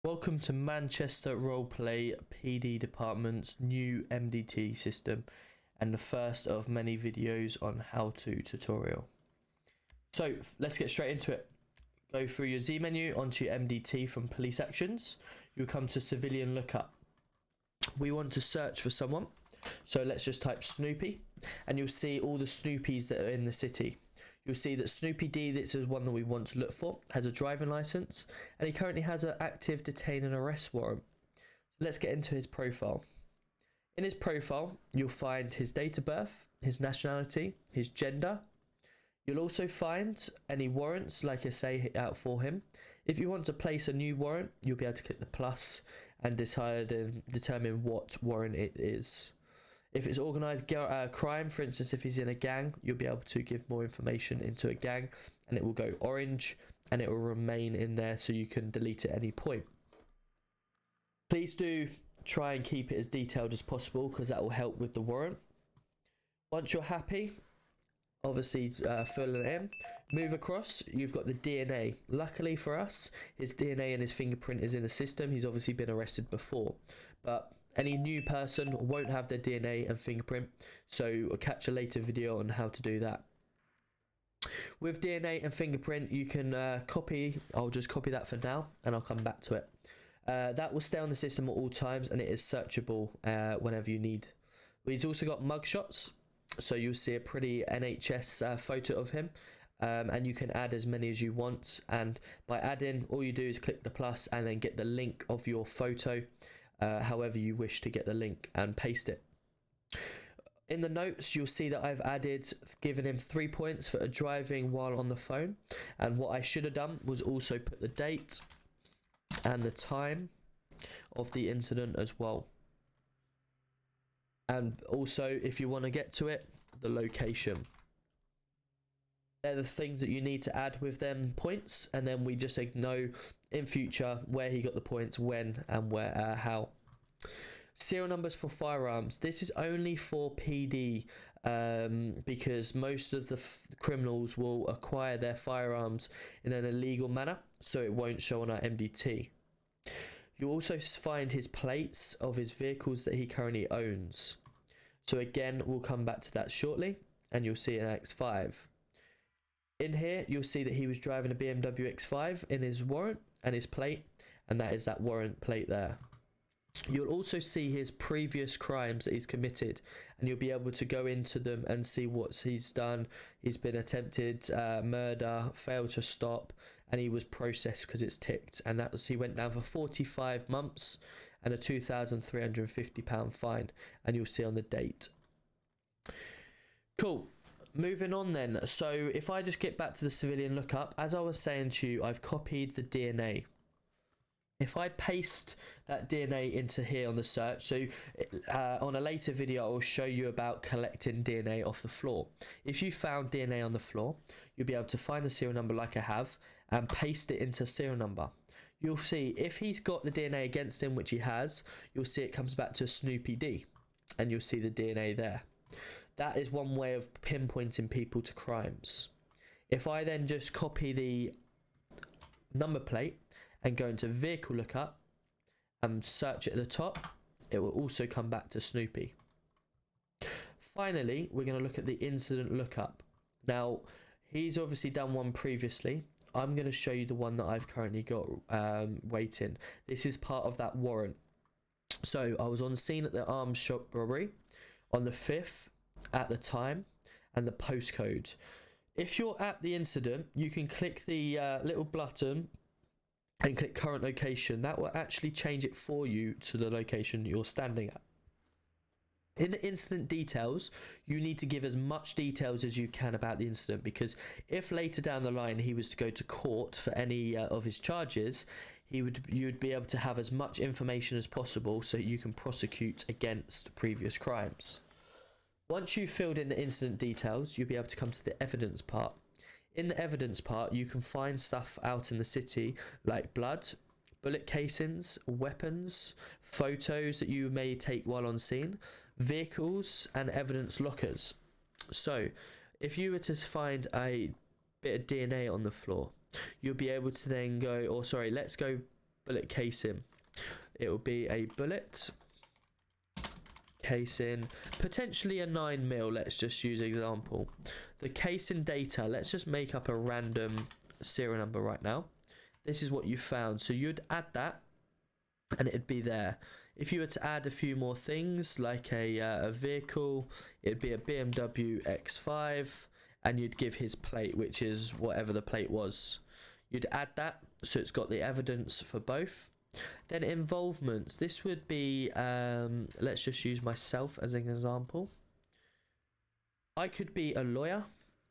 Welcome to Manchester Roleplay PD Department's new MDT system and the first of many videos on how to tutorial. So let's get straight into it. Go through your Z menu onto MDT from police actions. You'll come to civilian lookup. We want to search for someone. So let's just type Snoopy and you'll see all the Snoopies that are in the city. You'll see that Snoopy D, this is one that we want to look for, has a driving license and he currently has an active detain and arrest warrant. So let's get into his profile. In his profile, you'll find his date of birth, his nationality, his gender. You'll also find any warrants, like I say, out for him. If you want to place a new warrant, you'll be able to click the plus and decide and determine what warrant it is. If it's organised crime, for instance, if he's in a gang, you'll be able to give more information into a gang and it will go orange and it will remain in there so you can delete it at any point. Please do try and keep it as detailed as possible because that will help with the warrant. Once you're happy, obviously fill it in, move across, you've got the DNA. Luckily for us, his DNA and his fingerprint is in the system. He's obviously been arrested before, but any new person won't have their DNA and fingerprint, so I'll catch a later video on how to do that. With DNA and fingerprint, you can copy. I'll just copy that for now and I'll come back to it. That will stay on the system at all times and it is searchable whenever you need. He's also got mugshots, so you'll see a pretty NHS photo of him. And you can add as many as you want, and by adding, all you do is click the plus and then get the link of your photo, however you wish to get the link, and paste it. In the notes, you'll see that I've given him 3 points for driving while on the phone, and what I should have done was also put the date and the time of the incident as well, and also, if you want to get to it, the location. They're the things that you need to add with them points, and then we just know in future where he got the points, when and where, how. Serial numbers for firearms. This is only for PD because most of the criminals will acquire their firearms in an illegal manner, so it won't show on our MDT. You'll also find his plates of his vehicles that he currently owns. So again, we'll come back to that shortly, and you'll see an X5. In here, you'll see that he was driving a BMW X5 in his warrant and his plate, and that is that warrant plate there. You'll also see his previous crimes that he's committed, and you'll be able to go into them and see what he's done. He's been attempted murder, failed to stop, and he was processed because it's ticked, and that was, he went down for 45 months and a £2,350 fine, and you'll see on the date. Cool. Moving on then, so if I just get back to the civilian lookup, as I was saying to you, I've copied the DNA. If I paste that DNA into here on the search, so on a later video I will show you about collecting DNA off the floor. If you found DNA on the floor, you'll be able to find the serial number like I have and paste it into serial number. You'll see if he's got the DNA against him, which he has, you'll see it comes back to Snoopy D, and you'll see the DNA there. That is one way of pinpointing people to crimes. If I then just copy the number plate and go into vehicle lookup and search it at the top, it will also come back to Snoopy. Finally, we're going to look at the incident lookup. Now, he's obviously done one previously. I'm going to show you the one that I've currently got waiting. This is part of that warrant. So I was on scene at the arms shop robbery on the 5th at the time and the postcode. If you're at the incident, you can click the little button and click current location. That will actually change it for you to the location you're standing at. In the incident details, you need to give as much details as you can about the incident, because if later down the line he was to go to court for any of his charges, you'd be able to have as much information as possible so you can prosecute against previous crimes. Once you've filled in the incident details, you'll be able to come to the evidence part. In the evidence part, you can find stuff out in the city like blood, bullet casings, weapons, photos that you may take while on scene, vehicles, and evidence lockers. So, if you were to find a bit of DNA on the floor, you'll be able to then go, or sorry, let's go bullet casing. It will be a bullet casing, potentially a 9mm. Let's just use example. The casing data, let's just make up a random serial number right now. This is what you found, so you'd add that and it'd be there. If you were to add a few more things like a vehicle, it'd be a BMW X5, and you'd give his plate, which is whatever the plate was. You'd add that so it's got the evidence for both. Then involvements, this would be let's just use myself as an example. I could be a lawyer,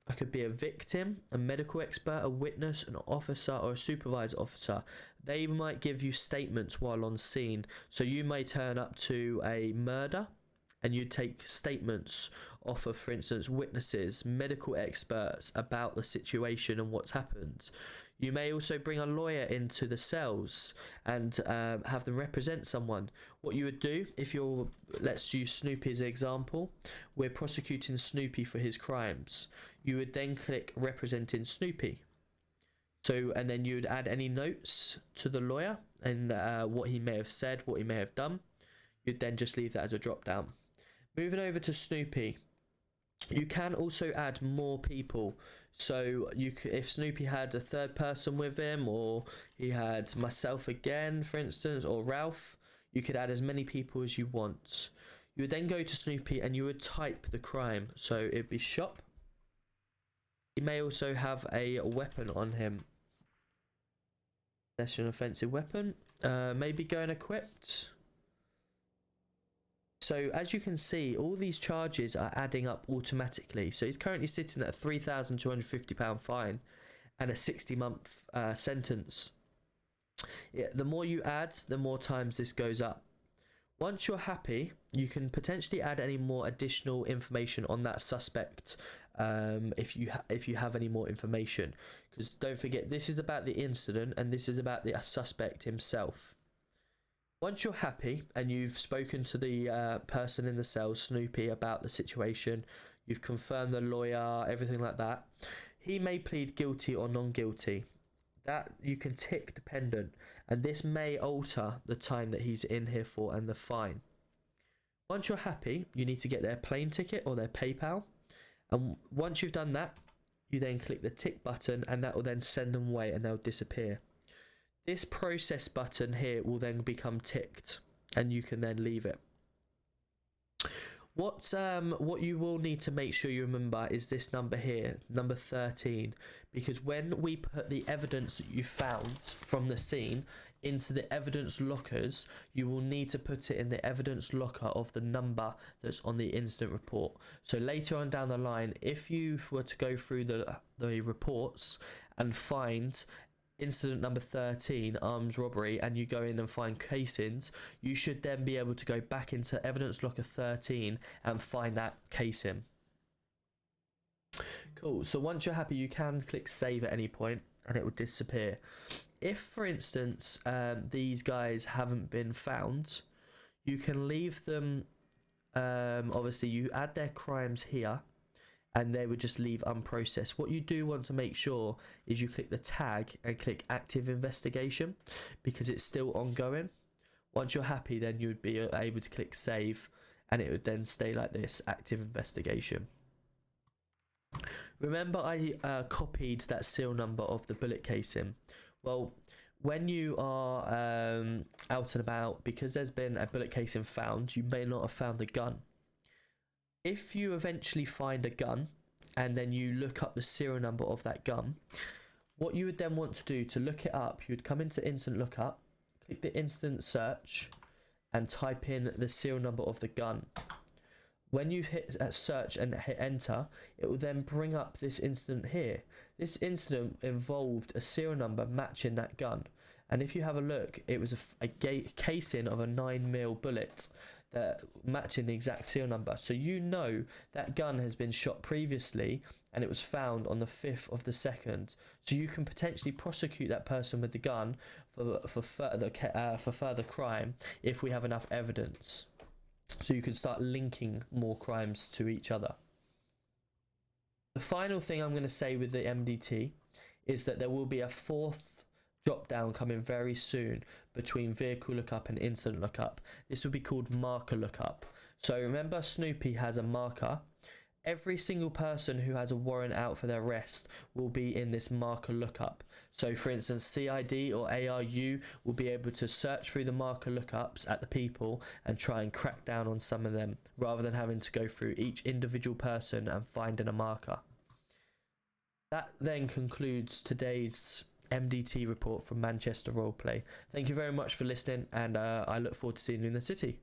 I could be a victim, a medical expert, a witness, an officer, or a supervisor officer. They might give you statements while on scene. So you may turn up to a murder and you take statements off of, for instance, witnesses, medical experts about the situation and what's happened. You may also bring a lawyer into the cells and have them represent someone. What you would do if you're, let's use Snoopy as an example, we're prosecuting Snoopy for his crimes. You would then click representing Snoopy. So, and then you would add any notes to the lawyer and what he may have said, what he may have done. You'd then just leave that as a drop down. Moving over to Snoopy. You can also add more people. So you could, if Snoopy had a third person with him, or he had myself again, for instance, or Ralph, you could add as many people as you want. You would then go to Snoopy and you would type the crime. So it'd be shop. He may also have a weapon on him. That's an offensive weapon. Maybe going equipped. So as you can see, all these charges are adding up automatically. So he's currently sitting at a £3,250 fine and a 60-month sentence. Yeah, the more you add, the more times this goes up. Once you're happy, you can potentially add any more additional information on that suspect if you have any more information. Because don't forget, this is about the incident and this is about the suspect himself. Once you're happy and you've spoken to the person in the cell, Snoopy, about the situation, you've confirmed the lawyer, everything like that, he may plead guilty or non-guilty. That you can tick dependent, and this may alter the time that he's in here for and the fine. Once you're happy, you need to get their plane ticket or their PayPal, and once you've done that, you then click the tick button and that will then send them away and they'll disappear. This process button here will then become ticked and you can then leave it. What you will need to make sure you remember is this number here, number 13, because when we put the evidence that you found from the scene into the evidence lockers, you will need to put it in the evidence locker of the number that's on the incident report. So later on down the line, if you were to go through the reports and find incident number 13, armed robbery, and you go in and find casings, you should then be able to go back into evidence locker 13 and find that casing. Cool. So once you're happy, you can click save at any point and it will disappear. If, for instance, these guys haven't been found, you can leave them, obviously you add their crimes here and they would just leave unprocessed. What you do want to make sure is you click the tag and click active investigation because it's still ongoing. Once you're happy, then you would be able to click save and it would then stay like this, active investigation. Remember I copied that serial number of the bullet casing. Well, when you are out and about, because there's been a bullet casing found, you may not have found the gun. If you eventually find a gun and then you look up the serial number of that gun, what you would then want to do to look it up, you would come into instant lookup, click the instant search and type in the serial number of the gun. When you hit search and hit enter, it will then bring up this incident here. This incident involved a serial number matching that gun. And if you have a look, it was a casing of a 9mm bullet that matching the exact serial number. So you know that gun has been shot previously and it was found on the 5th of the 2nd. So you can potentially prosecute that person with the gun for further crime if we have enough evidence. So you can start linking more crimes to each other. The final thing I'm going to say with the MDT is that there will be a 4th drop down coming very soon between vehicle lookup and incident lookup. This will be called marker lookup. So remember, Snoopy has a marker. Every single person who has a warrant out for their arrest will be in this marker lookup. So for instance, CID or ARU will be able to search through the marker lookups at the people and try and crack down on some of them, rather than having to go through each individual person and finding a marker. That then concludes today's MDT report from Manchester Roleplay. Thank you very much for listening, and I look forward to seeing you in the city.